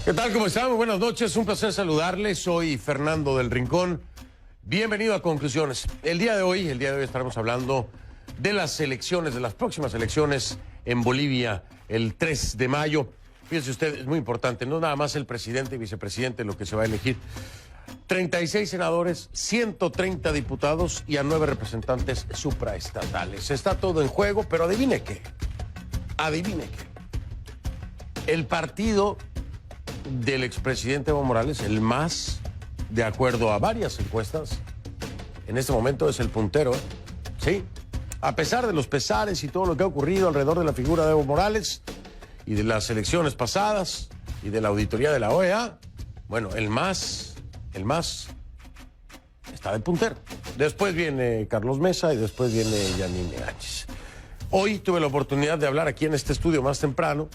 ¿Qué tal? ¿Cómo están? Muy buenas noches. Un placer saludarles. Soy Fernando del Rincón. Bienvenido a Conclusiones. El día de hoy estaremos hablando de las elecciones, de las próximas elecciones en Bolivia, el 3 de mayo. Fíjense usted, es muy importante, no nada más el presidente y vicepresidente lo que se va a elegir. 36 senadores, 130 diputados y a 9 representantes supraestatales. Está todo en juego, pero adivine qué. Adivine qué. El partido del expresidente Evo Morales, el más, de acuerdo a varias encuestas, en este momento es el puntero, ¿eh? Sí. A pesar de los pesares y todo lo que ha ocurrido alrededor de la figura de Evo Morales y de las elecciones pasadas y de la auditoría de la OEA, bueno, el más está de puntero. Después viene Carlos Mesa y después viene Yanine Áñez. Hoy tuve la oportunidad de hablar aquí en este estudio más temprano,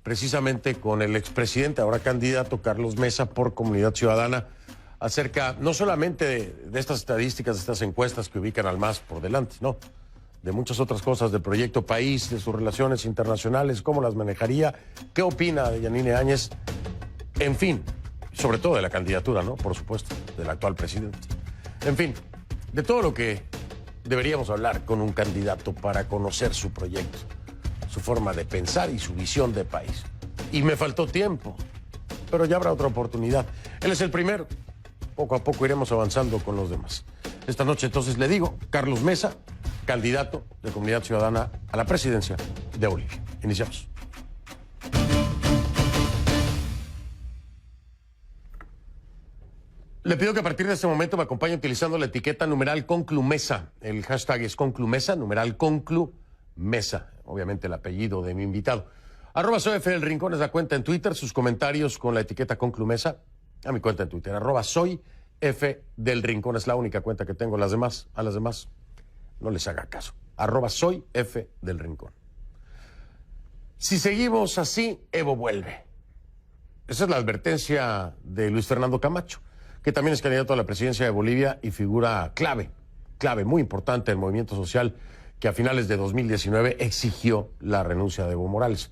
precisamente con el expresidente, ahora candidato Carlos Mesa por Comunidad Ciudadana, acerca no solamente de estas estadísticas, de estas encuestas que ubican al MAS por delante, no, de muchas otras cosas, del proyecto país, de sus relaciones internacionales, cómo las manejaría, qué opina de Yanine Áñez, en fin, sobre todo de la candidatura, ¿no? Por supuesto, del actual presidente. En fin, de todo lo que deberíamos hablar con un candidato para conocer su proyecto, su forma de pensar y su visión de país. Y me faltó tiempo, pero ya habrá otra oportunidad. Él es el primero. Poco a poco iremos avanzando con los demás. Esta noche entonces le digo, Carlos Mesa, candidato de Comunidad Ciudadana a la presidencia de Bolivia. Iniciamos. Le pido que a partir de este momento me acompañe utilizando la etiqueta numeral Conclumesa. El hashtag es Conclumesa, numeral Conclumesa. Obviamente el apellido de mi invitado. @soy F del Rincón es la cuenta en Twitter. Sus comentarios con la etiqueta Conclumesa a mi cuenta en Twitter. @soy F del Rincón es la única cuenta que tengo. A las demás no les haga caso. @soy F del Rincón. Si seguimos así, Evo vuelve. Esa es la advertencia de Luis Fernando Camacho, que también es candidato a la presidencia de Bolivia y figura clave, muy importante del movimiento social que a finales de 2019 exigió la renuncia de Evo Morales.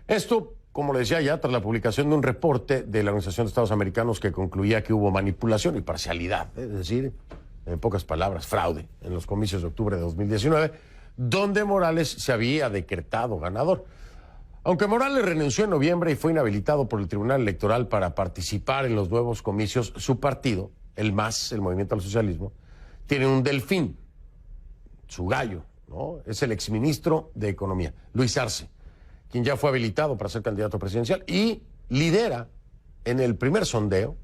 Esto, como le decía ya, tras la publicación de un reporte de la Organización de Estados Americanos que concluía que hubo manipulación y parcialidad, es decir, en pocas palabras, fraude en los comicios de octubre de 2019, donde Morales se había decretado ganador. Aunque Morales renunció en noviembre y fue inhabilitado por el Tribunal Electoral para participar en los nuevos comicios, su partido, el MAS, el Movimiento al Socialismo, tiene un delfín, su gallo, ¿no? Es el exministro de Economía, Luis Arce, quien ya fue habilitado para ser candidato presidencial y lidera en el primer sondeo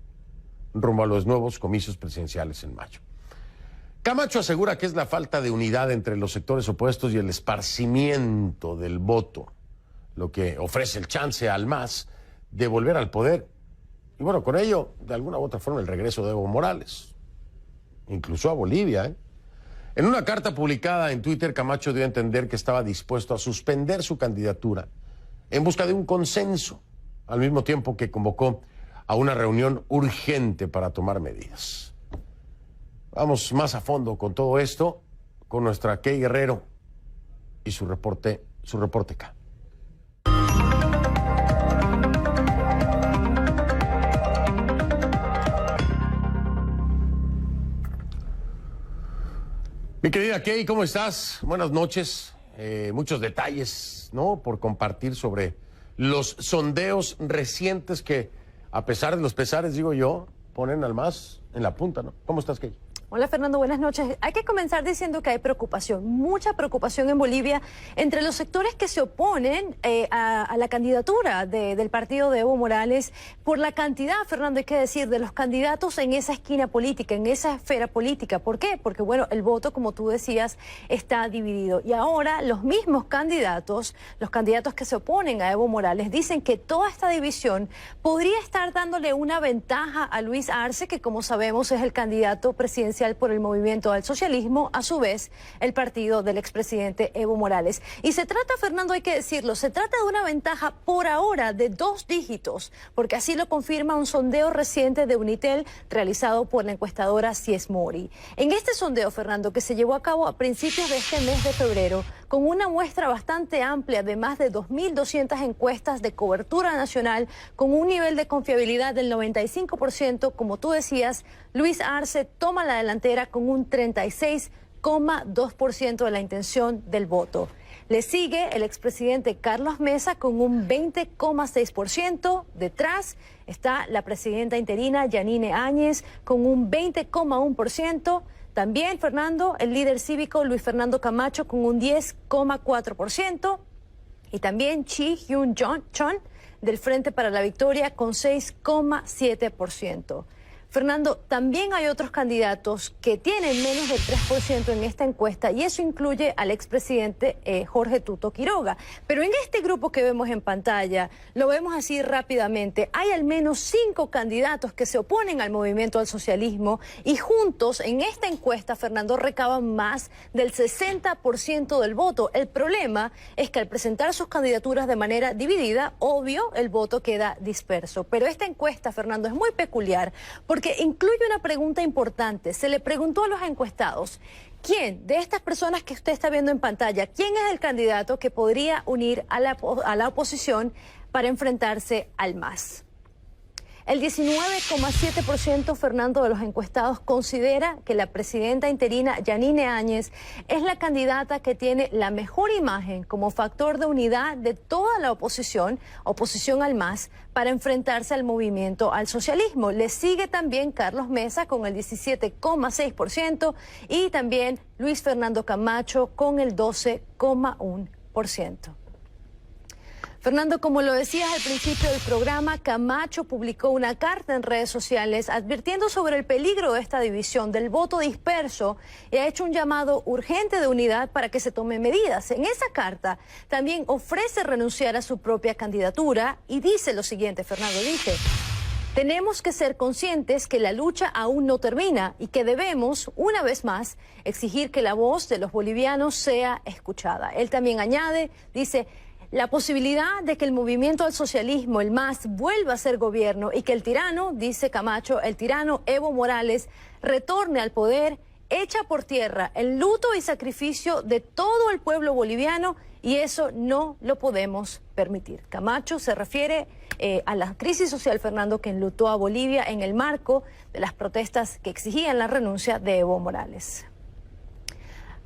rumbo a los nuevos comicios presidenciales en mayo. Camacho asegura que es la falta de unidad entre los sectores opuestos y el esparcimiento del voto lo que ofrece el chance al MAS de volver al poder. Y bueno, con ello, de alguna u otra forma, el regreso de Evo Morales, incluso a Bolivia, ¿eh? En una carta publicada en Twitter, Camacho dio a entender que estaba dispuesto a suspender su candidatura en busca de un consenso, al mismo tiempo que convocó a una reunión urgente para tomar medidas. Vamos más a fondo con todo esto, con nuestra Key Guerrero y su reporte K. Mi querida Key, ¿cómo estás? Buenas noches. Muchos detalles, ¿no?, por compartir sobre los sondeos recientes que, a pesar de los pesares, digo yo, ponen al MAS en la punta, ¿no? ¿Cómo estás, Key? Hola Fernando, buenas noches. Hay que comenzar diciendo que hay preocupación, mucha preocupación en Bolivia entre los sectores que se oponen a la candidatura del partido de Evo Morales por la cantidad, Fernando, hay que decir, de los candidatos en esa esquina política, en esa esfera política. ¿Por qué? Porque, bueno, el voto, como tú decías, está dividido. Y ahora los mismos candidatos, los candidatos que se oponen a Evo Morales, dicen que toda esta división podría estar dándole una ventaja a Luis Arce, que como sabemos es el candidato presidencial por el Movimiento al Socialismo, a su vez el partido del expresidente Evo Morales. Y se trata, Fernando, hay que decirlo, se trata de una ventaja por ahora de 2 dígitos, porque así lo confirma un sondeo reciente de Unitel realizado por la encuestadora Sies Mori. En este sondeo, Fernando, que se llevó a cabo a principios de este mes de febrero, con una muestra bastante amplia de más de 2.200 encuestas de cobertura nacional, con un nivel de confiabilidad del 95%, como tú decías, Luis Arce toma la delantera con un 36,2% de la intención del voto. Le sigue el expresidente Carlos Mesa con un 20,6%. Detrás está la presidenta interina Yanine Áñez con un 20,1%. También, Fernando, el líder cívico Luis Fernando Camacho con un 10,4%. Y también Chi Hyun Chon del Frente para la Victoria con 6,7%. Fernando, también hay otros candidatos que tienen menos del 3% en esta encuesta y eso incluye al expresidente Jorge Tuto Quiroga. Pero en este grupo que vemos en pantalla, lo vemos así rápidamente, hay al menos 5 candidatos que se oponen al movimiento al socialismo y juntos en esta encuesta, Fernando, recaban más del 60% del voto. El problema es que al presentar sus candidaturas de manera dividida, obvio, el voto queda disperso. Pero esta encuesta, Fernando, es muy peculiar porque incluye una pregunta importante. Se le preguntó a los encuestados, ¿quién de estas personas que usted está viendo en pantalla, quién es el candidato que podría unir a la oposición para enfrentarse al MAS? El 19,7%, Fernando, de los encuestados considera que la presidenta interina Yanine Áñez es la candidata que tiene la mejor imagen como factor de unidad de toda la oposición al MAS, para enfrentarse al movimiento al socialismo. Le sigue también Carlos Mesa con el 17,6% y también Luis Fernando Camacho con el 12,1%. Fernando, como lo decías al principio del programa, Camacho publicó una carta en redes sociales advirtiendo sobre el peligro de esta división, del voto disperso, y ha hecho un llamado urgente de unidad para que se tomen medidas. En esa carta también ofrece renunciar a su propia candidatura y dice lo siguiente, Fernando, dice: tenemos que ser conscientes que la lucha aún no termina y que debemos, una vez más, exigir que la voz de los bolivianos sea escuchada. Él también añade, dice: la posibilidad de que el movimiento al socialismo, el MAS, vuelva a ser gobierno y que el tirano, dice Camacho, el tirano Evo Morales, retorne al poder, echa por tierra el luto y sacrificio de todo el pueblo boliviano y eso no lo podemos permitir. Camacho se refiere a la crisis social, Fernando, que enlutó a Bolivia en el marco de las protestas que exigían la renuncia de Evo Morales.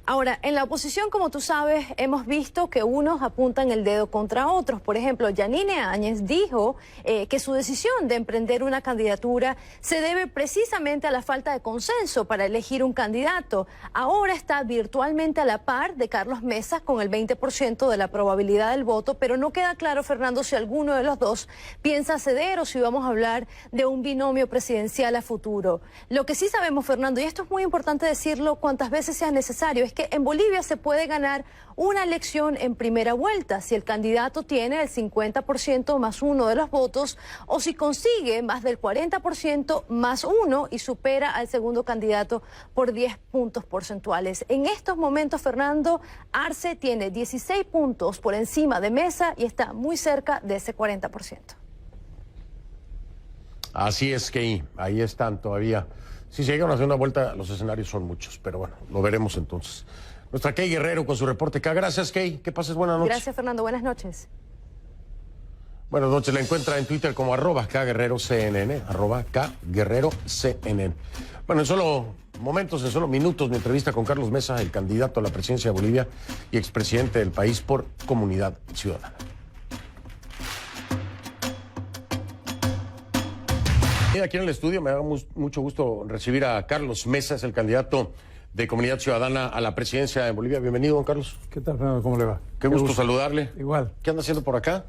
Ahora, en la oposición, como tú sabes, hemos visto que unos apuntan el dedo contra otros. Por ejemplo, Yanine Áñez dijo que su decisión de emprender una candidatura se debe precisamente a la falta de consenso para elegir un candidato. Ahora está virtualmente a la par de Carlos Mesa con el 20% de la probabilidad del voto, pero no queda claro, Fernando, si alguno de los dos piensa ceder o si vamos a hablar de un binomio presidencial a futuro. Lo que sí sabemos, Fernando, y esto es muy importante decirlo cuantas veces sea necesario, es que en Bolivia se puede ganar una elección en primera vuelta si el candidato tiene el 50% más 1 de los votos o si consigue más del 40% más 1 y supera al segundo candidato por 10 puntos porcentuales. En estos momentos, Fernando, Arce tiene 16 puntos por encima de Mesa y está muy cerca de ese 40%. Así es que ahí están todavía. Si se llegan a hacer una vuelta, los escenarios son muchos, pero bueno, lo veremos entonces. Nuestra Kay Guerrero con su reporte K. Gracias, Kay. Que pases buenas noches. Gracias, Fernando. Buenas noches. Buenas noches. La encuentra en Twitter como @KGuerreroCNN, @KGuerreroCNN. Bueno, en solo momentos, en solo minutos, mi entrevista con Carlos Mesa, el candidato a la presidencia de Bolivia y expresidente del país por Comunidad Ciudadana. Y aquí en el estudio me da mucho gusto recibir a Carlos Mesa, es el candidato de Comunidad Ciudadana a la presidencia de Bolivia. Bienvenido, don Carlos. ¿Qué tal, Fernando? ¿Cómo le va? Qué gusto saludarle. Igual. ¿Qué anda haciendo por acá?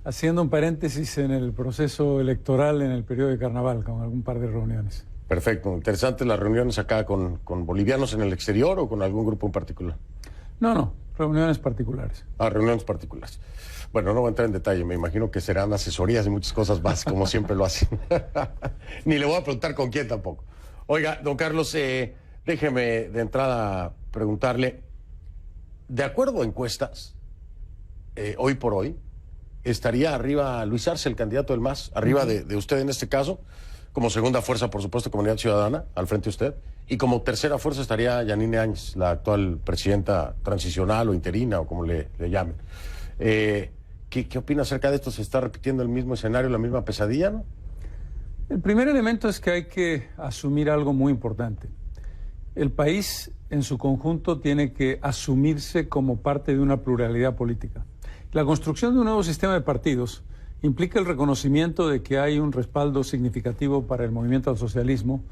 Haciendo un paréntesis en el proceso electoral en el periodo de carnaval, con algún par de reuniones. Perfecto. Interesantes las reuniones acá con bolivianos en el exterior o con algún grupo en particular. No, reuniones particulares. Reuniones particulares. Bueno, no voy a entrar en detalle, me imagino que serán asesorías y muchas cosas más, como siempre lo hacen. Ni le voy a preguntar con quién tampoco. Oiga, don Carlos, déjeme de entrada preguntarle, de acuerdo a encuestas, hoy por hoy, estaría arriba Luis Arce, el candidato del MAS, arriba de usted en este caso, Como segunda fuerza, por supuesto, Comunidad Ciudadana, al frente de usted. Y como tercera fuerza estaría Yanine Áñez, la actual presidenta transicional o interina, o como le llamen. ¿Qué opina acerca de esto? ¿Se está repitiendo el mismo escenario, la misma pesadilla, no? El primer elemento es que hay que asumir algo muy importante. El país en su conjunto tiene que asumirse como parte de una pluralidad política. La construcción de un nuevo sistema de partidos implica el reconocimiento de que hay un respaldo significativo para el movimiento al socialismo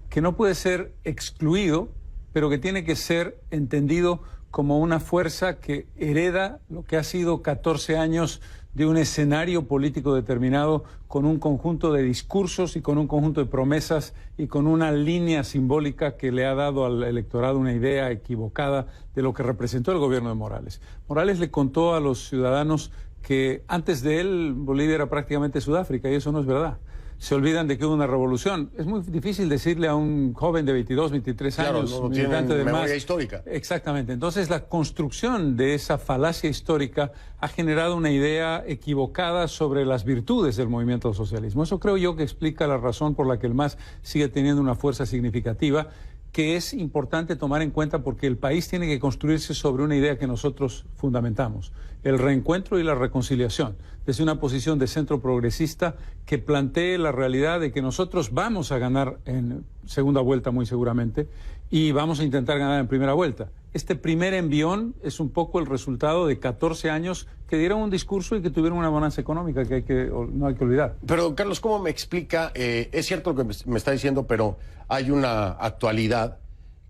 que no puede ser excluido, pero que tiene que ser entendido como una fuerza que hereda lo que ha sido 14 años de un escenario político determinado, con un conjunto de discursos y con un conjunto de promesas y con una línea simbólica que le ha dado al electorado una idea equivocada de lo que representó el gobierno de Morales. Morales le contó a los ciudadanos que antes de él Bolivia era prácticamente Sudáfrica, y eso no es verdad. Se olvidan de que hubo una revolución. Es muy difícil decirle a un joven de 22, 23 años, no militante tienen del memoria MAS. histórica. Exactamente. Entonces, la construcción de esa falacia histórica ha generado una idea equivocada sobre las virtudes del movimiento al socialismo. Eso creo yo que explica la razón por la que el MAS sigue teniendo una fuerza significativa, que es importante tomar en cuenta porque el país tiene que construirse sobre una idea que nosotros fundamentamos: el reencuentro y la reconciliación, desde una posición de centro progresista que plantee la realidad de que nosotros vamos a ganar en segunda vuelta muy seguramente y vamos a intentar ganar en primera vuelta. Este primer envión es un poco el resultado de 14 años que dieron un discurso y que tuvieron una bonanza económica que no hay que olvidar. Pero, Carlos, ¿cómo me explica? Es cierto lo que me está diciendo, pero hay una actualidad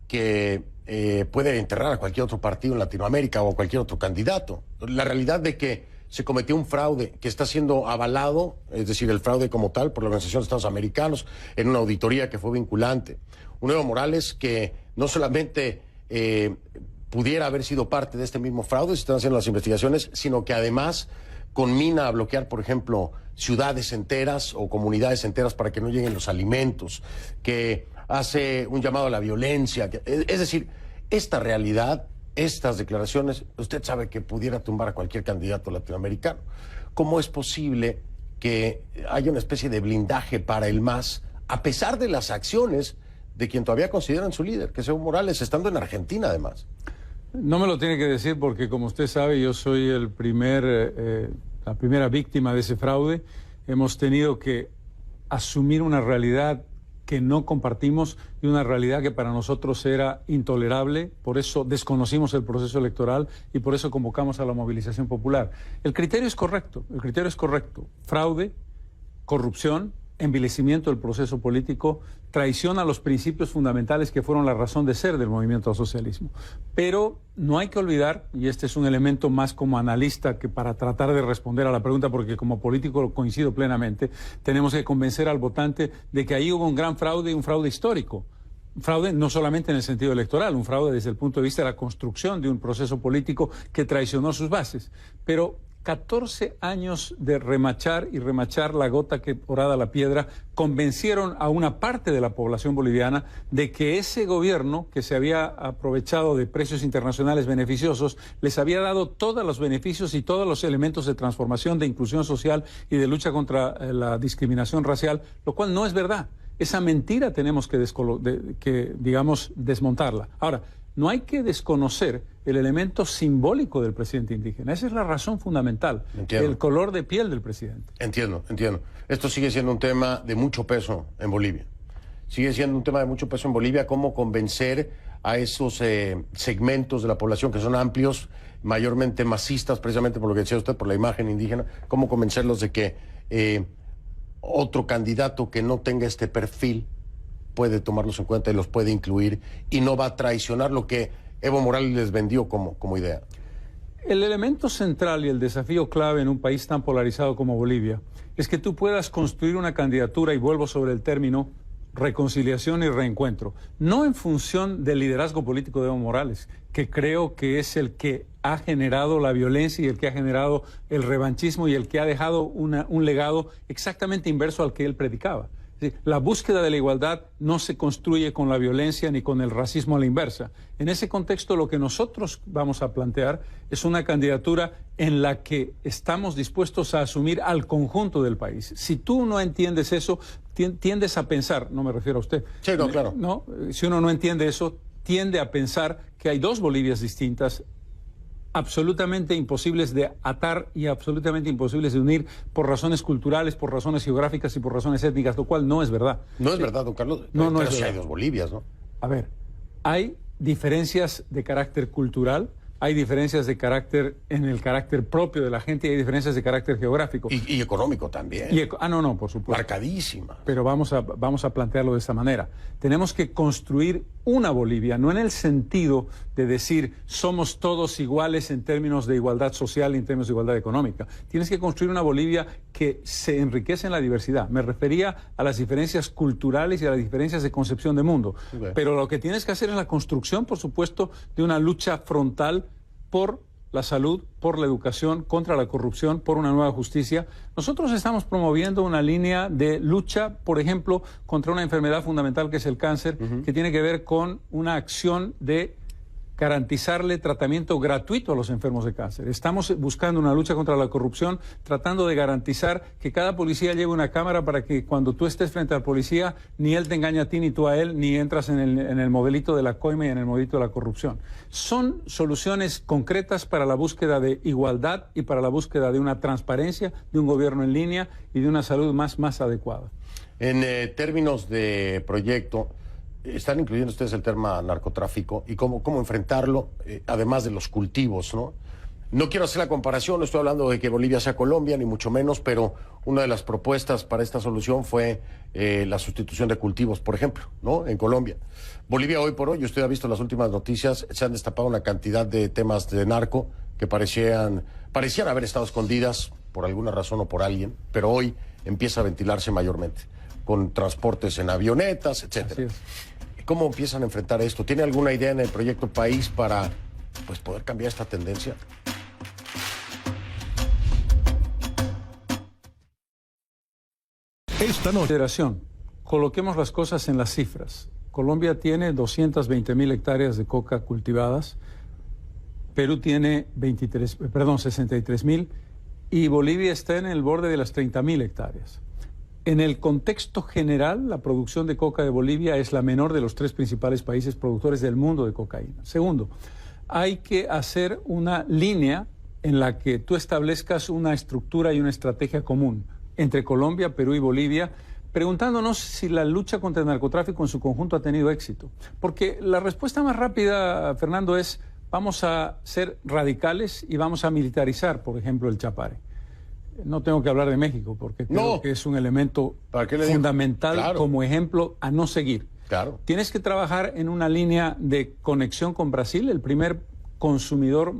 que puede enterrar a cualquier otro partido en Latinoamérica o a cualquier otro candidato. La realidad de que se cometió un fraude que está siendo avalado, es decir, el fraude como tal, por la Organización de Estados Americanos, en una auditoría que fue vinculante. Un Evo Morales que no solamente pudiera haber sido parte de este mismo fraude, se están haciendo las investigaciones, sino que además conmina a bloquear, por ejemplo, ciudades enteras o comunidades enteras para que no lleguen los alimentos, que hace un llamado a la violencia. Es decir, esta realidad, estas declaraciones, usted sabe que pudiera tumbar a cualquier candidato latinoamericano. ¿Cómo es posible que haya una especie de blindaje para el MAS, a pesar de las acciones de quien todavía consideran su líder, que es Evo Morales, estando en Argentina además? No me lo tiene que decir porque, como usted sabe, yo soy la primera víctima de ese fraude. Hemos tenido que asumir una realidad que no compartimos y una realidad que para nosotros era intolerable. Por eso desconocimos el proceso electoral y por eso convocamos a la movilización popular. El criterio es correcto, Fraude, corrupción, envilecimiento del proceso político, traición a los principios fundamentales que fueron la razón de ser del movimiento al socialismo. Pero no hay que olvidar, y este es un elemento más como analista que para tratar de responder a la pregunta, porque como político lo coincido plenamente, tenemos que convencer al votante de que ahí hubo un gran fraude y un fraude histórico. Un fraude no solamente en el sentido electoral, un fraude desde el punto de vista de la construcción de un proceso político que traicionó sus bases. Pero 14 años de remachar y remachar la gota que horada la piedra convencieron a una parte de la población boliviana de que ese gobierno, que se había aprovechado de precios internacionales beneficiosos, les había dado todos los beneficios y todos los elementos de transformación, de inclusión social y de lucha contra la discriminación racial, lo cual no es verdad. Esa mentira tenemos que desmontarla. Ahora, no hay que desconocer el elemento simbólico del presidente indígena. Esa es la razón fundamental. Entiendo. El color de piel del presidente. Entiendo. Esto sigue siendo un tema de mucho peso en Bolivia. Sigue siendo un tema de mucho peso en Bolivia, cómo convencer a esos segmentos de la población que son amplios, mayormente masistas, precisamente por lo que decía usted, por la imagen indígena, cómo convencerlos de que otro candidato que no tenga este perfil puede tomarlos en cuenta y los puede incluir y no va a traicionar lo que Evo Morales les vendió como idea. El elemento central y el desafío clave en un país tan polarizado como Bolivia es que tú puedas construir una candidatura, y vuelvo sobre el término reconciliación y reencuentro, no en función del liderazgo político de Evo Morales, que creo que es el que ha generado la violencia y el que ha generado el revanchismo y el que ha dejado un legado exactamente inverso al que él predicaba. La búsqueda de la igualdad no se construye con la violencia ni con el racismo a la inversa. En ese contexto, lo que nosotros vamos a plantear es una candidatura en la que estamos dispuestos a asumir al conjunto del país. Si tú no entiendes eso, tiendes a pensar, no me refiero a usted. Sí, no, claro. No, si uno no entiende eso, tiende a pensar que hay dos Bolivias distintas, absolutamente imposibles de atar y absolutamente imposibles de unir por razones culturales, por razones geográficas y por razones étnicas, lo cual no es verdad. No es verdad, don Carlos. No, no pero es sí verdad. hay dos Bolivias, ¿no? A ver, hay diferencias de carácter cultural, hay diferencias de carácter en el carácter propio de la gente y hay diferencias de carácter geográfico. Y económico también. No, por supuesto. Marcadísima. Pero vamos a plantearlo de esta manera. Tenemos que construir una Bolivia, no en el sentido de decir somos todos iguales en términos de igualdad social y en términos de igualdad económica. Tienes que construir una Bolivia que se enriquece en la diversidad. Me refería a las diferencias culturales y a las diferencias de concepción de mundo. Okay. Pero lo que tienes que hacer es la construcción, por supuesto, de una lucha frontal por la salud, por la educación, contra la corrupción, por una nueva justicia. Nosotros estamos promoviendo una línea de lucha, por ejemplo, contra una enfermedad fundamental que es el cáncer, que tiene que ver con una acción de garantizarle tratamiento gratuito a los enfermos de cáncer. Estamos buscando una lucha contra la corrupción, tratando de garantizar que cada policía lleve una cámara para que cuando tú estés frente al policía, ni él te engaña a ti ni tú a él, ni entras en el modelito de la coima y en el modelito de la corrupción. Son soluciones concretas para la búsqueda de igualdad y para la búsqueda de una transparencia, de un gobierno en línea y de una salud más adecuada. En términos de proyecto, están incluyendo ustedes el tema narcotráfico y cómo enfrentarlo, además de los cultivos, ¿no? No quiero hacer la comparación, no estoy hablando de que Bolivia sea Colombia, ni mucho menos, pero una de las propuestas para esta solución fue la sustitución de cultivos, por ejemplo, ¿no? En Colombia. Bolivia hoy por hoy, usted ha visto las últimas noticias, se han destapado una cantidad de temas de narco que parecían haber estado escondidas por alguna razón o por alguien, pero hoy empieza a ventilarse mayormente, con transportes en avionetas, etcétera. ¿Cómo empiezan a enfrentar esto? ¿Tiene alguna idea en el proyecto País para poder cambiar esta tendencia? Esta noche. Federación, coloquemos las cosas en las cifras. Colombia tiene 220.000 hectáreas de coca cultivadas, Perú tiene 63.000 y Bolivia está en el borde de las 30.000 hectáreas. En el contexto general, la producción de coca de Bolivia es la menor de los 3 principales países productores del mundo de cocaína. Segundo, hay que hacer una línea en la que tú establezcas una estructura y una estrategia común entre Colombia, Perú y Bolivia, preguntándonos si la lucha contra el narcotráfico en su conjunto ha tenido éxito. Porque la respuesta más rápida, Fernando, es vamos a ser radicales y vamos a militarizar, por ejemplo, el Chapare. No tengo que hablar de México porque creo que es un elemento fundamental como ejemplo a no seguir. Claro. Tienes que trabajar en una línea de conexión con Brasil, el primer consumidor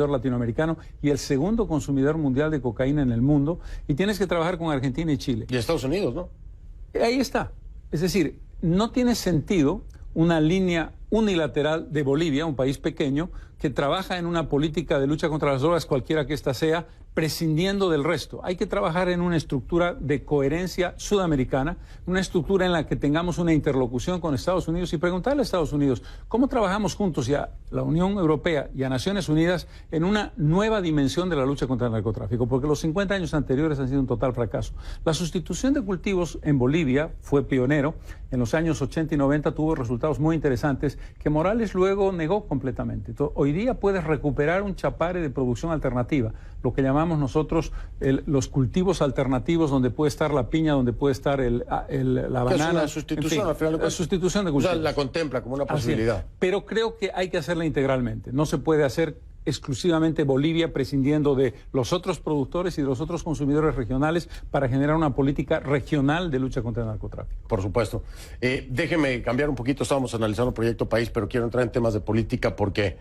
latinoamericano y el segundo consumidor mundial de cocaína en el mundo, y tienes que trabajar con Argentina y Chile. Y Estados Unidos, ¿no? Ahí está. Es decir, no tiene sentido una línea unilateral de Bolivia, un país pequeño, que trabaja en una política de lucha contra las drogas, cualquiera que ésta sea, prescindiendo del resto. Hay que trabajar en una estructura de coherencia sudamericana, una estructura en la que tengamos una interlocución con Estados Unidos y preguntarle a Estados Unidos cómo trabajamos juntos y a la Unión Europea y a Naciones Unidas en una nueva dimensión de la lucha contra el narcotráfico, porque los 50 años anteriores han sido un total fracaso. La sustitución de cultivos en Bolivia fue pionero. En los años 80 y 90 tuvo resultados muy interesantes que Morales luego negó completamente. Entonces, hoy día puedes recuperar un Chapare de producción alternativa, lo que llamamos nosotros los cultivos alternativos, donde puede estar la piña, donde puede estar la banana. Es una sustitución, al final de cuentas. La sustitución de cultivos. O sea, la contempla como una posibilidad. Pero creo que hay que hacerla integralmente. No se puede hacer exclusivamente Bolivia prescindiendo de los otros productores y de los otros consumidores regionales para generar una política regional de lucha contra el narcotráfico. Por supuesto. Déjeme cambiar un poquito, estábamos analizando el proyecto País, pero quiero entrar en temas de política porque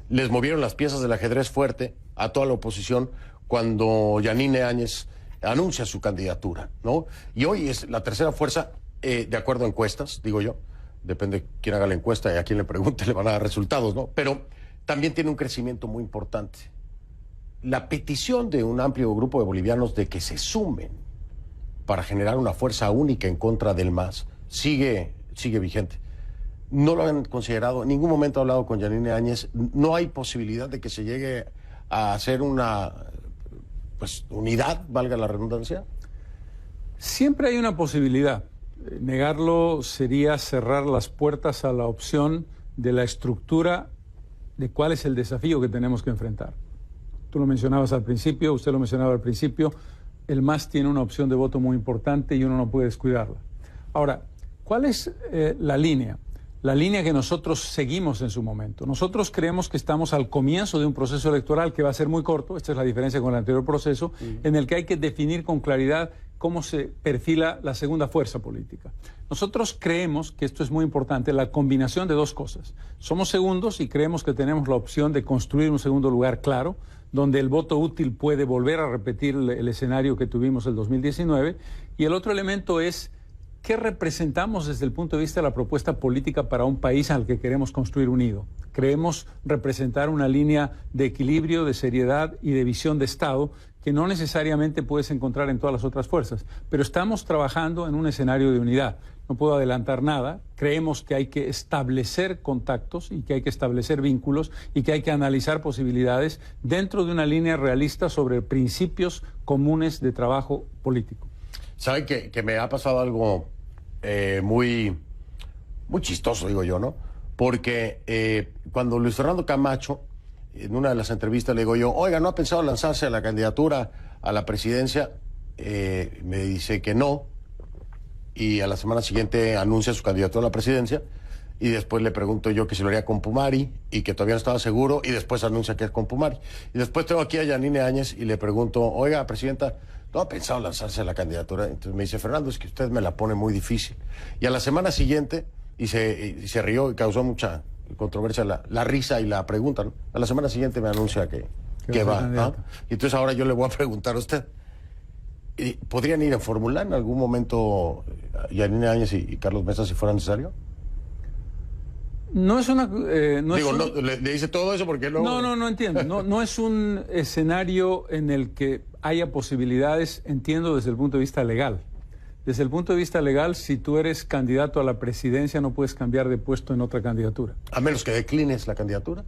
les movieron las piezas del ajedrez fuerte a toda la oposición cuando Yanine Áñez anuncia su candidatura, ¿no? Y hoy es la tercera fuerza, de acuerdo a encuestas, digo yo, depende de quién haga la encuesta y a quién le pregunte, le van a dar resultados, ¿no? Pero también tiene un crecimiento muy importante. La petición de un amplio grupo de bolivianos de que se sumen para generar una fuerza única en contra del MAS sigue vigente. No lo han considerado, en ningún momento ha hablado con Yanine Áñez. No hay posibilidad de que se llegue a hacer una unidad, valga la redundancia. Siempre hay una posibilidad. Negarlo sería cerrar las puertas a la opción de la estructura de cuál es el desafío que tenemos que enfrentar. Tú lo mencionabas al principio, usted lo mencionaba al principio, el MAS tiene una opción de voto muy importante y uno no puede descuidarla. Ahora, ¿cuál es la línea? La línea que nosotros seguimos en su momento. Nosotros creemos que estamos al comienzo de un proceso electoral que va a ser muy corto, esta es la diferencia con el anterior proceso, en el que hay que definir con claridad cómo se perfila la segunda fuerza política. Nosotros creemos que esto es muy importante, la combinación de dos cosas. Somos segundos y creemos que tenemos la opción de construir un segundo lugar claro, donde el voto útil puede volver a repetir el escenario que tuvimos el 2019. Y el otro elemento es qué representamos desde el punto de vista de la propuesta política para un país al que queremos construir unido. Creemos representar una línea de equilibrio, de seriedad y de visión de Estado que no necesariamente puedes encontrar en todas las otras fuerzas, pero estamos trabajando en un escenario de unidad. No puedo adelantar nada. Creemos que hay que establecer contactos y que hay que establecer vínculos y que hay que analizar posibilidades dentro de una línea realista sobre principios comunes de trabajo político. ¿Sabe que me ha pasado algo muy chistoso, digo yo, ¿no? Porque cuando Luis Fernando Camacho, en una de las entrevistas le digo yo, oiga, ¿no ha pensado lanzarse a la candidatura a la presidencia? Me dice que no, y a la semana siguiente anuncia su candidatura a la presidencia, y después le pregunto yo que si lo haría con Pumari, y que todavía no estaba seguro, y después anuncia que es con Pumari. Y después tengo aquí a Yanine Áñez y le pregunto, oiga, presidenta, ¿no ha pensado lanzarse a la candidatura? Entonces me dice, Fernando, es que usted me la pone muy difícil. Y a la semana siguiente, y se rió y causó mucha controversia la risa y la pregunta, ¿no? A la semana siguiente me anuncia que va, ¿no? Y entonces ahora yo le voy a preguntar a usted, ¿podrían ir en fórmula en algún momento Yanine Áñez y Carlos Mesa si fuera necesario? No es una... le dice todo eso porque luego... No entiendo. No es un escenario en el que haya posibilidades, entiendo, desde el punto de vista legal. Desde el punto de vista legal, si tú eres candidato a la presidencia, no puedes cambiar de puesto en otra candidatura. ¿A menos que declines la candidatura?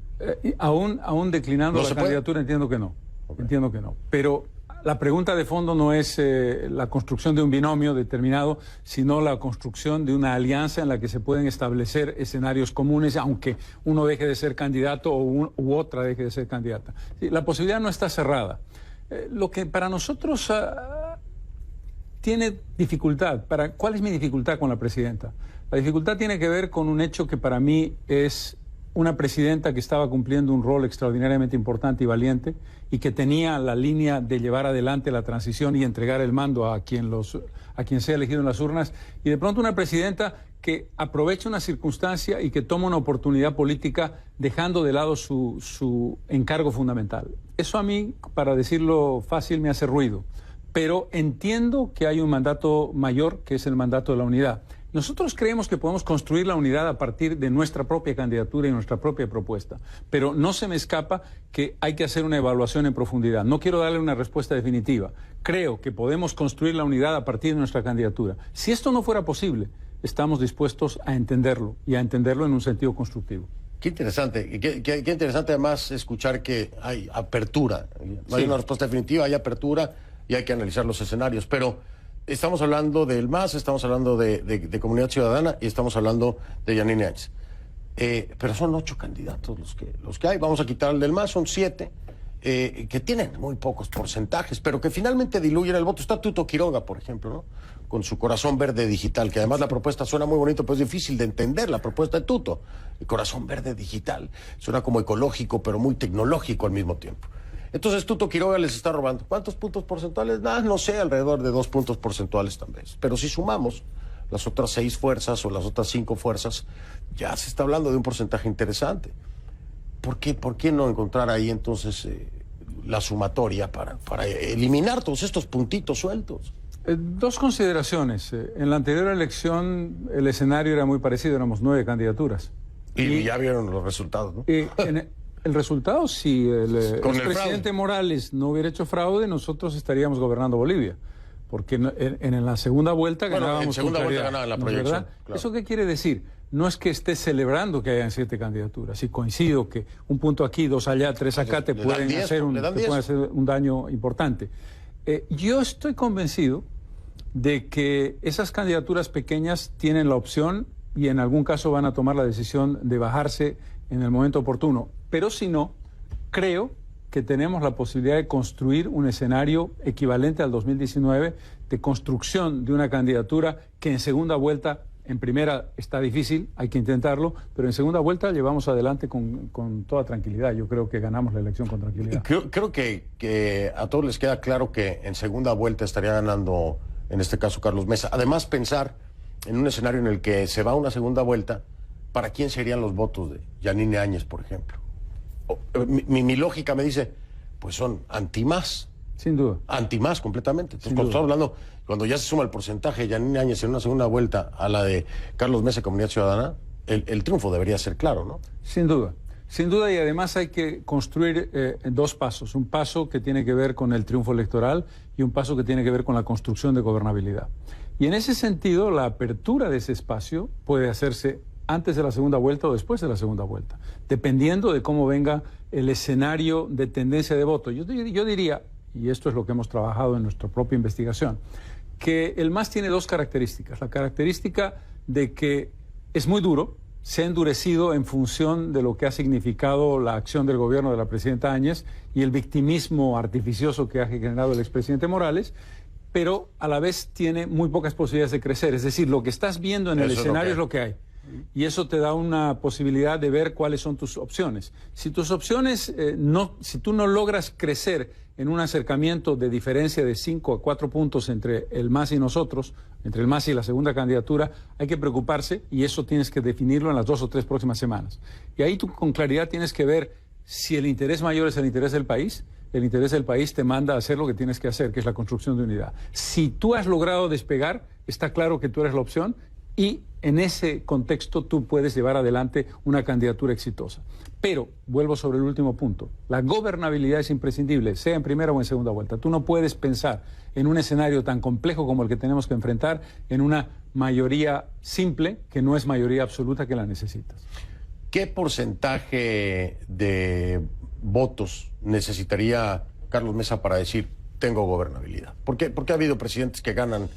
Aún declinando la candidatura, entiendo que no. Okay. Entiendo que no. Pero la pregunta de fondo no es la construcción de un binomio determinado, sino la construcción de una alianza en la que se pueden establecer escenarios comunes, aunque uno deje de ser candidato u otra deje de ser candidata. Sí, la posibilidad no está cerrada. Lo que para nosotros tiene dificultad. ¿Cuál es mi dificultad con la presidenta? La dificultad tiene que ver con un hecho que para mí es una presidenta que estaba cumpliendo un rol extraordinariamente importante y valiente y que tenía la línea de llevar adelante la transición y entregar el mando a quien sea elegido en las urnas, y de pronto una presidenta que aprovecha una circunstancia y que toma una oportunidad política dejando de lado su encargo fundamental. Eso a mí, para decirlo fácil, me hace ruido. Pero entiendo que hay un mandato mayor, que es el mandato de la unidad. Nosotros creemos que podemos construir la unidad a partir de nuestra propia candidatura y nuestra propia propuesta. Pero no se me escapa que hay que hacer una evaluación en profundidad. No quiero darle una respuesta definitiva. Creo que podemos construir la unidad a partir de nuestra candidatura. Si esto no fuera posible, estamos dispuestos a entenderlo y a entenderlo en un sentido constructivo. Qué interesante. Qué interesante además escuchar que hay apertura. No hay una respuesta definitiva, hay apertura y hay que analizar los escenarios. Pero estamos hablando del MAS, estamos hablando de Comunidad Ciudadana y estamos hablando de Yanine Áñez. Pero son 8 candidatos los que hay. Vamos a quitar el del MAS, son 7, que tienen muy pocos porcentajes, pero que finalmente diluyen el voto. Está Tuto Quiroga, por ejemplo, ¿no? Con su Corazón Verde Digital, que además la propuesta suena muy bonito, pero es difícil de entender la propuesta de Tuto. El Corazón Verde Digital suena como ecológico, pero muy tecnológico al mismo tiempo. Entonces Tuto Quiroga les está robando. ¿Cuántos puntos porcentuales? No sé, alrededor de 2 puntos porcentuales tal vez. Pero si sumamos las otras 6 fuerzas o las otras 5 fuerzas, ya se está hablando de un porcentaje interesante. ¿Por qué no encontrar ahí entonces la sumatoria para eliminar todos estos puntitos sueltos? 2 consideraciones. En la anterior elección el escenario era muy parecido, éramos 9 candidaturas. Y ya vieron los resultados, ¿no? El resultado, si el presidente Morales no hubiera hecho fraude, nosotros estaríamos gobernando Bolivia. Porque en la segunda vuelta ganábamos. En segunda vuelta ganaba la proyección. Claro. ¿Eso qué quiere decir? No es que esté celebrando que hayan 7 candidaturas. Si coincido que un punto aquí, 2 allá, 3 acá te pueden hacer un daño importante. Yo estoy convencido de que esas candidaturas pequeñas tienen la opción y en algún caso van a tomar la decisión de bajarse en el momento oportuno. Pero si no, creo que tenemos la posibilidad de construir un escenario equivalente al 2019 de construcción de una candidatura que en segunda vuelta, en primera está difícil, hay que intentarlo, pero en segunda vuelta llevamos adelante con toda tranquilidad. Yo creo que ganamos la elección con tranquilidad. Creo que a todos les queda claro que en segunda vuelta estaría ganando, en este caso, Carlos Mesa. Además, pensar en un escenario en el que se va a una segunda vuelta, ¿para quién serían los votos de Yanine Áñez, por ejemplo? Mi lógica me dice, pues son anti-más. Sin duda. Anti-más completamente. Entonces, Sin cuando duda. estamos hablando, cuando ya se suma el porcentaje de Yanine Áñez en una segunda vuelta a la de Carlos Mesa, Comunidad Ciudadana, el triunfo debería ser claro, ¿no? Sin duda. Sin duda, y además hay que construir dos pasos. Un paso que tiene que ver con el triunfo electoral y un paso que tiene que ver con la construcción de gobernabilidad. Y en ese sentido, la apertura de ese espacio puede hacerse antes de la segunda vuelta o después de la segunda vuelta, dependiendo de cómo venga el escenario de tendencia de voto. Yo diría, y esto es lo que hemos trabajado en nuestra propia investigación, que el MAS tiene dos características. La característica de que es muy duro, se ha endurecido en función de lo que ha significado la acción del gobierno de la presidenta Áñez y el victimismo artificioso que ha generado el expresidente Morales, pero a la vez tiene muy pocas posibilidades de crecer. Es decir, lo que estás viendo en el escenario es lo que hay. Y eso te da una posibilidad de ver cuáles son tus opciones. Si tus opciones, si tú no logras crecer en un acercamiento de diferencia de 5 a 4 puntos entre el MAS y nosotros, entre el MAS y la segunda candidatura, hay que preocuparse y eso tienes que definirlo en las 2 o 3 próximas semanas. Y ahí tú con claridad tienes que ver si el interés mayor es el interés del país. El interés del país te manda a hacer lo que tienes que hacer, que es la construcción de unidad. Si tú has logrado despegar, está claro que tú eres la opción y en ese contexto tú puedes llevar adelante una candidatura exitosa. Pero, vuelvo sobre el último punto, la gobernabilidad es imprescindible, sea en primera o en segunda vuelta. Tú no puedes pensar en un escenario tan complejo como el que tenemos que enfrentar en una mayoría simple, que no es mayoría absoluta, que la necesitas. ¿Qué porcentaje de votos necesitaría Carlos Mesa para decir tengo gobernabilidad? Porque ha habido presidentes que ganan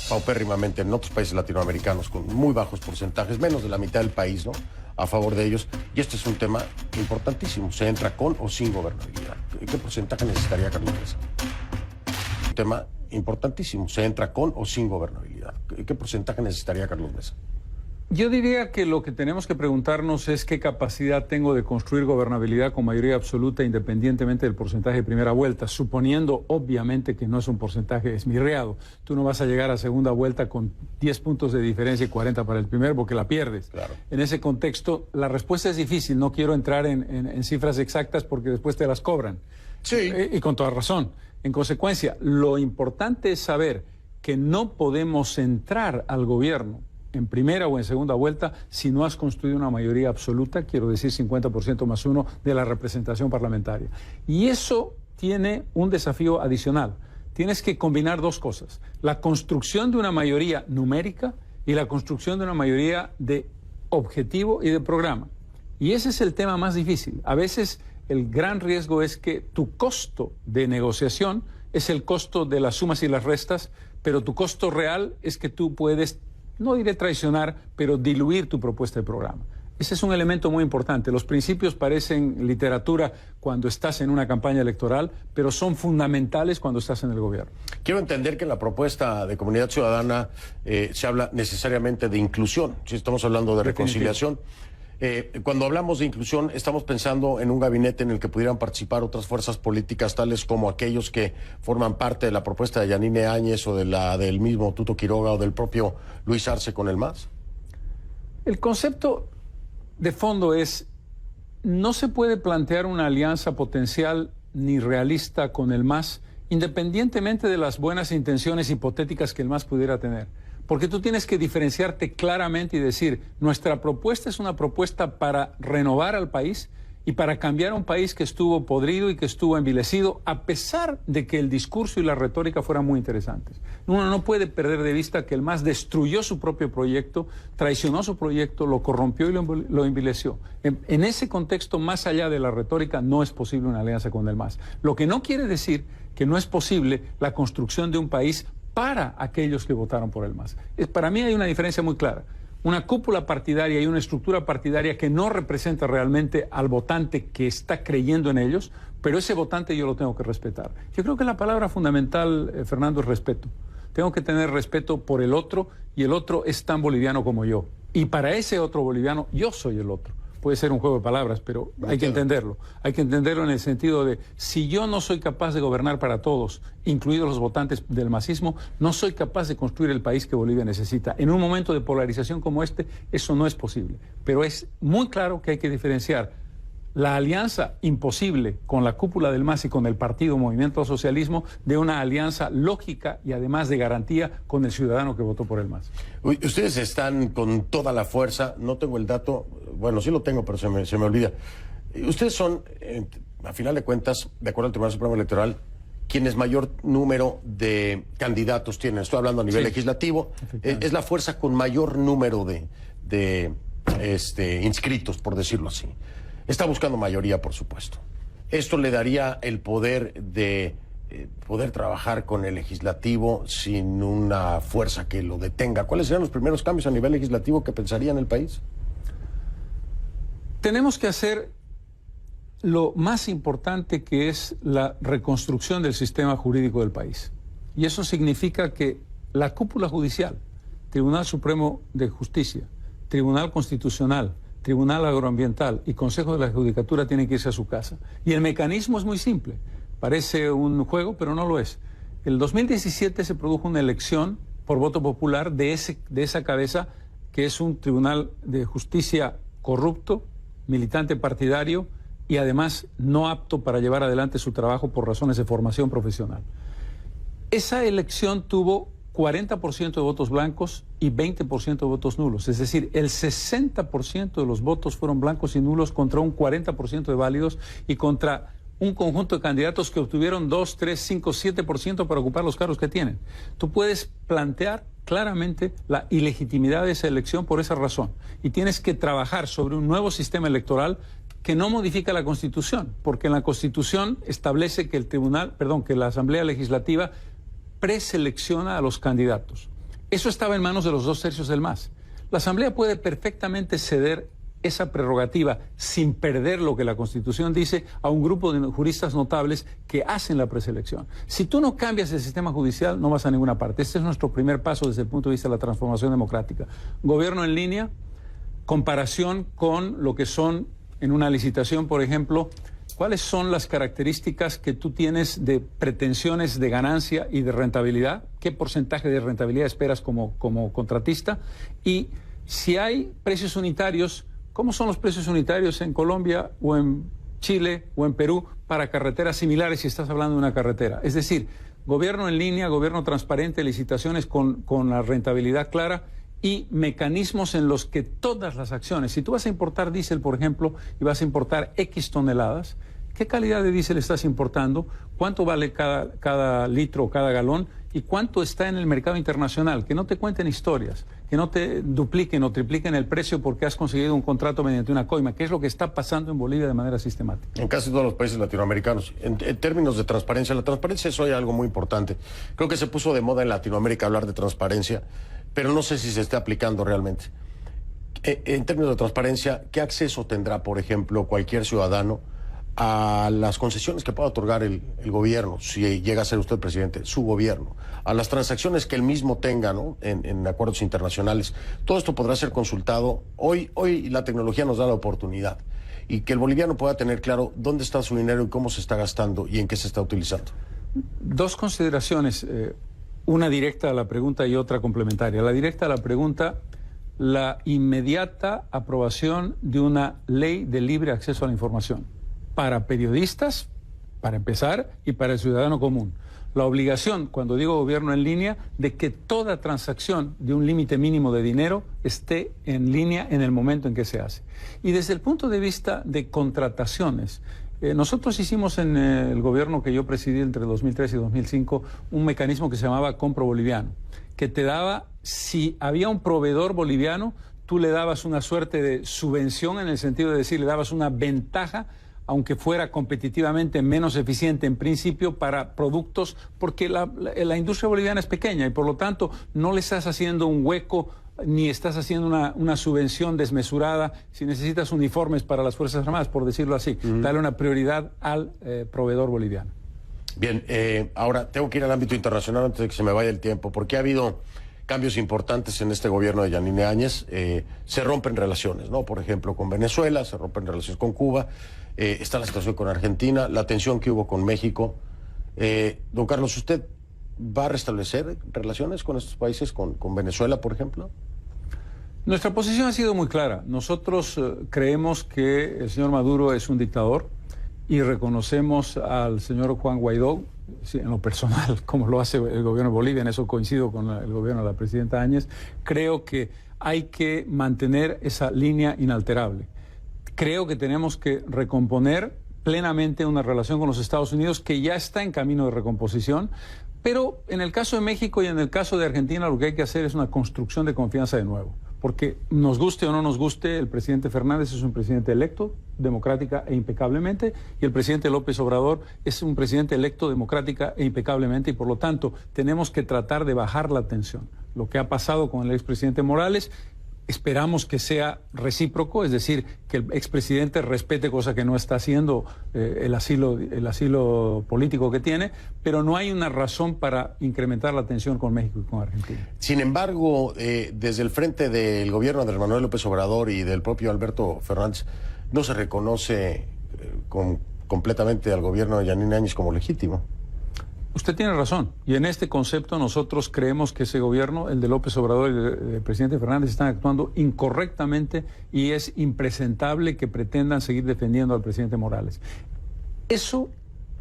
paupérrimamente en otros países latinoamericanos con muy bajos porcentajes, menos de la mitad del país, ¿no?, a favor de ellos. Y este es un tema importantísimo. ¿Se entra con o sin gobernabilidad? ¿Qué porcentaje necesitaría Carlos Mesa? Un tema importantísimo. ¿Se entra con o sin gobernabilidad? ¿Qué porcentaje necesitaría Carlos Mesa? Yo diría que lo que tenemos que preguntarnos es qué capacidad tengo de construir gobernabilidad con mayoría absoluta independientemente del porcentaje de primera vuelta, suponiendo obviamente que no es un porcentaje esmirreado. Tú no vas a llegar a segunda vuelta con 10 puntos de diferencia y 40 para el primero porque la pierdes. Claro. En ese contexto, la respuesta es difícil. No quiero entrar en cifras exactas porque después te las cobran. Sí. Y con toda razón. En consecuencia, lo importante es saber que no podemos entrar al gobierno en primera o en segunda vuelta si no has construido una mayoría absoluta, quiero decir 50% más 1 de la representación parlamentaria. Y eso tiene un desafío adicional. Tienes que combinar dos cosas: la construcción de una mayoría numérica y la construcción de una mayoría de objetivo y de programa. Y ese es el tema más difícil. A veces el gran riesgo es que tu costo de negociación es el costo de las sumas y las restas, pero tu costo real es que tú puedes, no diré traicionar, pero diluir tu propuesta de programa. Ese es un elemento muy importante. Los principios parecen literatura cuando estás en una campaña electoral, pero son fundamentales cuando estás en el gobierno. Quiero entender que en la propuesta de Comunidad Ciudadana se habla necesariamente de inclusión. Si estamos hablando de reconciliación. Cuando hablamos de inclusión, estamos pensando en un gabinete en el que pudieran participar otras fuerzas políticas, tales como aquellos que forman parte de la propuesta de Yanine Áñez o de la del mismo Tuto Quiroga o del propio Luis Arce con el MAS. El concepto de fondo es: no se puede plantear una alianza potencial ni realista con el MAS, independientemente de las buenas intenciones hipotéticas que el MAS pudiera tener. Porque tú tienes que diferenciarte claramente y decir, nuestra propuesta es una propuesta para renovar al país y para cambiar un país que estuvo podrido y que estuvo envilecido, a pesar de que el discurso y la retórica fueran muy interesantes. Uno no puede perder de vista que el MAS destruyó su propio proyecto, traicionó su proyecto, lo corrompió y lo envileció. En ese contexto, más allá de la retórica, no es posible una alianza con el MAS. Lo que no quiere decir que no es posible la construcción de un país para aquellos que votaron por el MAS. Para mí hay una diferencia muy clara. Una cúpula partidaria y una estructura partidaria que no representa realmente al votante que está creyendo en ellos, pero ese votante yo lo tengo que respetar. Yo creo que la palabra fundamental, Fernando, es respeto. Tengo que tener respeto por el otro, y el otro es tan boliviano como yo. Y para ese otro boliviano, yo soy el otro. Puede ser un juego de palabras, pero hay que entenderlo. Hay que entenderlo en el sentido de, si yo no soy capaz de gobernar para todos, incluidos los votantes del masismo, no soy capaz de construir el país que Bolivia necesita. En un momento de polarización como este, eso no es posible. Pero es muy claro que hay que diferenciar la alianza imposible con la cúpula del MAS y con el partido Movimiento al Socialismo de una alianza lógica y además de garantía con el ciudadano que votó por el MAS. Ustedes están con toda la fuerza, no tengo el dato, bueno, sí lo tengo, pero se me olvida. Ustedes son, a final de cuentas, de acuerdo al Tribunal Supremo Electoral, quienes mayor número de candidatos tienen. Estoy hablando a nivel legislativo. Es la fuerza con mayor número de inscritos, por decirlo así. Está buscando mayoría, por supuesto. Esto le daría el poder de poder trabajar con el legislativo sin una fuerza que lo detenga. ¿Cuáles serían los primeros cambios a nivel legislativo que pensaría en el país? Tenemos que hacer lo más importante, que es la reconstrucción del sistema jurídico del país. Y eso significa que la cúpula judicial, Tribunal Supremo de Justicia, Tribunal Constitucional, Tribunal Agroambiental y Consejo de la Judicatura tienen que irse a su casa. Y el mecanismo es muy simple. Parece un juego, pero no lo es. El 2017 se produjo una elección por voto popular de esa cabeza, que es un tribunal de justicia corrupto, militante partidario y además no apto para llevar adelante su trabajo por razones de formación profesional. Esa elección tuvo 40% de votos blancos y 20% de votos nulos. Es decir, el 60% de los votos fueron blancos y nulos contra un 40% de válidos y contra un conjunto de candidatos que obtuvieron 2, 3, 5, 7% para ocupar los cargos que tienen. Tú puedes plantear claramente la ilegitimidad de esa elección por esa razón. Y tienes que trabajar sobre un nuevo sistema electoral que no modifica la Constitución, porque en la Constitución establece que que la Asamblea Legislativa preselecciona a los candidatos. Eso estaba en manos de los 2/3 del MAS. La Asamblea puede perfectamente ceder esa prerrogativa sin perder lo que la Constitución dice a un grupo de juristas notables que hacen la preselección. Si tú no cambias el sistema judicial, no vas a ninguna parte. Este es nuestro primer paso desde el punto de vista de la transformación democrática. Gobierno en línea, comparación con lo que son en una licitación, por ejemplo. ¿Cuáles son las características que tú tienes de pretensiones de ganancia y de rentabilidad? ¿Qué porcentaje de rentabilidad esperas como contratista? Y si hay precios unitarios, ¿cómo son los precios unitarios en Colombia o en Chile o en Perú para carreteras similares si estás hablando de una carretera? Es decir, gobierno en línea, gobierno transparente, licitaciones con la rentabilidad clara y mecanismos en los que todas las acciones, si tú vas a importar diésel, por ejemplo, y vas a importar X toneladas, ¿qué calidad de diésel estás importando? ¿Cuánto vale cada litro o cada galón? ¿Y cuánto está en el mercado internacional? Que no te cuenten historias, que no te dupliquen o tripliquen el precio porque has conseguido un contrato mediante una coima, que es lo que está pasando en Bolivia de manera sistemática. En casi todos los países latinoamericanos. En términos de transparencia, la transparencia es hoy algo muy importante. Creo que se puso de moda en Latinoamérica hablar de transparencia, pero no sé si se está aplicando realmente. En términos de transparencia, ¿qué acceso tendrá, por ejemplo, cualquier ciudadano a las concesiones que pueda otorgar el gobierno, si llega a ser usted presidente, su gobierno, a las transacciones que él mismo tenga, ¿no?, en acuerdos internacionales? Todo esto podrá ser consultado. Hoy la tecnología nos da la oportunidad y que el boliviano pueda tener claro dónde está su dinero y cómo se está gastando y en qué se está utilizando. Dos consideraciones, una directa a la pregunta y otra complementaria. La directa a la pregunta: la inmediata aprobación de una ley de libre acceso a la información para periodistas, para empezar, y para el ciudadano común. La obligación, cuando digo gobierno en línea, de que toda transacción de un límite mínimo de dinero esté en línea en el momento en que se hace. Y desde el punto de vista de contrataciones, nosotros hicimos en el gobierno que yo presidí entre 2003 y 2005 un mecanismo que se llamaba Compro Boliviano, que te daba, si había un proveedor boliviano, tú le dabas una suerte de subvención, en el sentido de decir, le dabas una ventaja aunque fuera competitivamente menos eficiente en principio para productos, porque la industria boliviana es pequeña y por lo tanto no le estás haciendo un hueco ni estás haciendo una subvención desmesurada. Si necesitas uniformes para las Fuerzas Armadas, por decirlo así, darle una prioridad al proveedor boliviano. Bien, ahora tengo que ir al ámbito internacional antes de que se me vaya el tiempo, porque ha habido cambios importantes en este gobierno de Yanine Áñez. Se rompen relaciones, ¿no? Por ejemplo, con Venezuela, se rompen relaciones con Cuba, está la situación con Argentina, la tensión que hubo con México. Don Carlos, ¿usted va a restablecer relaciones con estos países, con Venezuela, por ejemplo? Nuestra posición ha sido muy clara. Nosotros creemos que el señor Maduro es un dictador y reconocemos al señor Juan Guaidó, en lo personal, como lo hace el gobierno de Bolivia, en eso coincido con el gobierno de la presidenta Áñez. Creo que hay que mantener esa línea inalterable. Creo que tenemos que recomponer plenamente una relación con los Estados Unidos que ya está en camino de recomposición, pero en el caso de México y en el caso de Argentina lo que hay que hacer es una construcción de confianza de nuevo. Porque nos guste o no nos guste, el presidente Fernández es un presidente electo democrática e impecablemente, y el presidente López Obrador es un presidente electo democrática e impecablemente, y por lo tanto tenemos que tratar de bajar la tensión. Lo que ha pasado con el expresidente Morales, esperamos que sea recíproco, es decir, que el expresidente respete, cosa que no está haciendo, el asilo político que tiene, pero no hay una razón para incrementar la tensión con México y con Argentina. Sin embargo, desde el frente del gobierno de Andrés Manuel López Obrador y del propio Alberto Fernández, no se reconoce completamente al gobierno de Yanine Áñez como legítimo. Usted tiene razón, y en este concepto nosotros creemos que ese gobierno, el de López Obrador y el presidente Fernández, están actuando incorrectamente y es impresentable que pretendan seguir defendiendo al presidente Morales. ¿Eso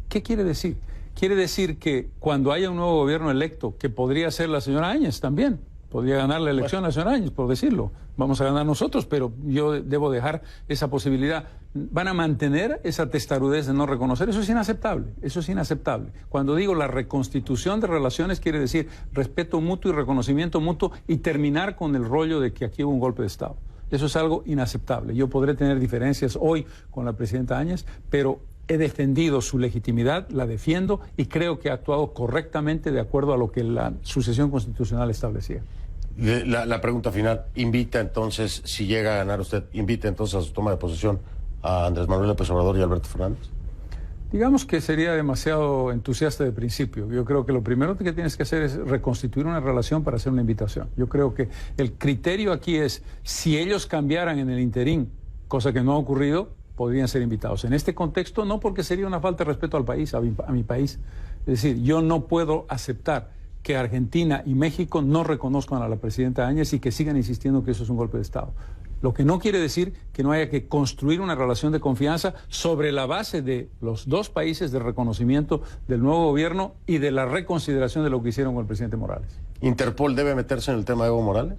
qué quiere decir? Quiere decir que cuando haya un nuevo gobierno electo, que podría ser la señora Áñez también, podría ganar la elección a la señora Áñez, por decirlo. Vamos a ganar nosotros, pero yo debo dejar esa posibilidad. ¿Van a mantener esa testarudez de no reconocer? Eso es inaceptable, eso es inaceptable. Cuando digo la reconstitución de relaciones, quiere decir respeto mutuo y reconocimiento mutuo y terminar con el rollo de que aquí hubo un golpe de Estado. Eso es algo inaceptable. Yo podré tener diferencias hoy con la presidenta Áñez, pero he defendido su legitimidad, la defiendo y creo que ha actuado correctamente de acuerdo a lo que la sucesión constitucional establecía. La pregunta final, invita entonces, si llega a ganar usted, invita entonces a su toma de posesión a Andrés Manuel López Obrador y Alberto Fernández. Digamos que sería demasiado entusiasta de principio. Yo creo que lo primero que tienes que hacer es reconstituir una relación para hacer una invitación. Yo creo que el criterio aquí es, si ellos cambiaran en el interín, cosa que no ha ocurrido, podrían ser invitados. En este contexto no, porque sería una falta de respeto al país, a mi país. Es decir, yo no puedo aceptar que Argentina y México no reconozcan a la presidenta Áñez y que sigan insistiendo que eso es un golpe de Estado. Lo que no quiere decir que no haya que construir una relación de confianza sobre la base de los dos países, de reconocimiento del nuevo gobierno y de la reconsideración de lo que hicieron con el presidente Morales. ¿Interpol debe meterse en el tema de Evo Morales?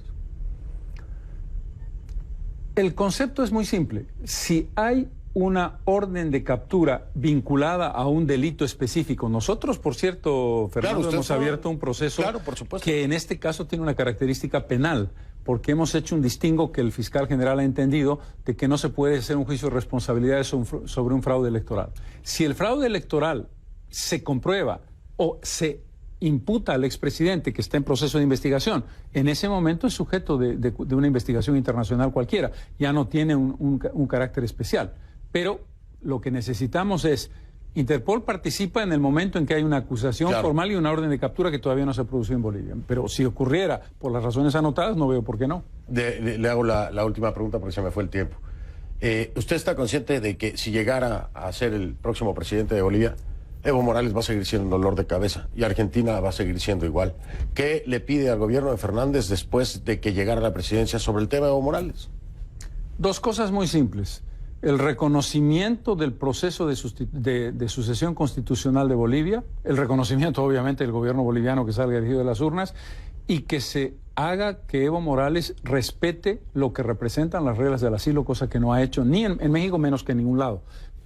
El concepto es muy simple. Si hay una orden de captura vinculada a un delito específico. Nosotros, por cierto, Fernando, claro, hemos abierto un proceso por supuesto, que en este caso tiene una característica penal, porque hemos hecho un distingo que el fiscal general ha entendido de que no se puede hacer un juicio de responsabilidades sobre un fraude electoral. Si el fraude electoral se comprueba o se imputa al expresidente que está en proceso de investigación, en ese momento es sujeto de una investigación internacional cualquiera, ya no tiene un carácter especial. Pero lo que necesitamos es, Interpol participa en el momento en que hay una acusación formal y una orden de captura que todavía no se ha producido en Bolivia. Pero si ocurriera por las razones anotadas, no veo por qué no. Le hago la última pregunta porque se me fue el tiempo. ¿Usted está consciente de que si llegara a ser el próximo presidente de Bolivia, Evo Morales va a seguir siendo un dolor de cabeza y Argentina va a seguir siendo igual? ¿Qué le pide al gobierno de Fernández después de que llegara a la presidencia sobre el tema de Evo Morales? Dos cosas muy simples. El reconocimiento del proceso de sucesión constitucional de Bolivia, el reconocimiento obviamente del gobierno boliviano que salga elegido de las urnas, y que se haga que Evo Morales respete lo que representan las reglas del asilo, cosa que no ha hecho ni en México, menos que en ningún lado,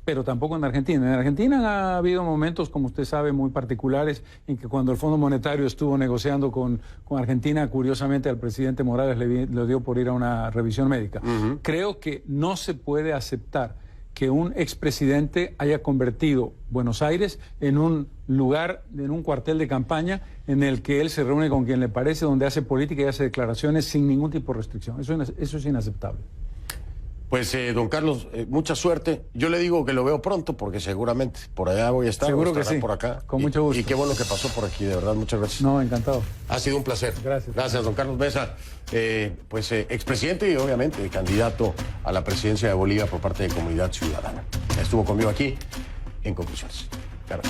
pero tampoco en Argentina. En Argentina ha habido momentos, como usted sabe, muy particulares, en que cuando el Fondo Monetario estuvo negociando con Argentina, curiosamente al presidente Morales le dio por ir a una revisión médica. Creo que no se puede aceptar que un expresidente haya convertido Buenos Aires en un lugar, en un cuartel de campaña en el que él se reúne con quien le parece, donde hace política y hace declaraciones sin ningún tipo de restricción. Eso es inaceptable. Pues, don Carlos, mucha suerte. Yo le digo que lo veo pronto porque seguramente por allá voy a estar. Seguro que sí. Por acá. Con mucho gusto. Y qué bueno que pasó por aquí, de verdad. Muchas gracias. No, encantado. Ha sido un placer. Gracias. Gracias, don Carlos Mesa. Expresidente y obviamente candidato a la presidencia de Bolivia por parte de Comunidad Ciudadana. Estuvo conmigo aquí en Conclusiones. Claro.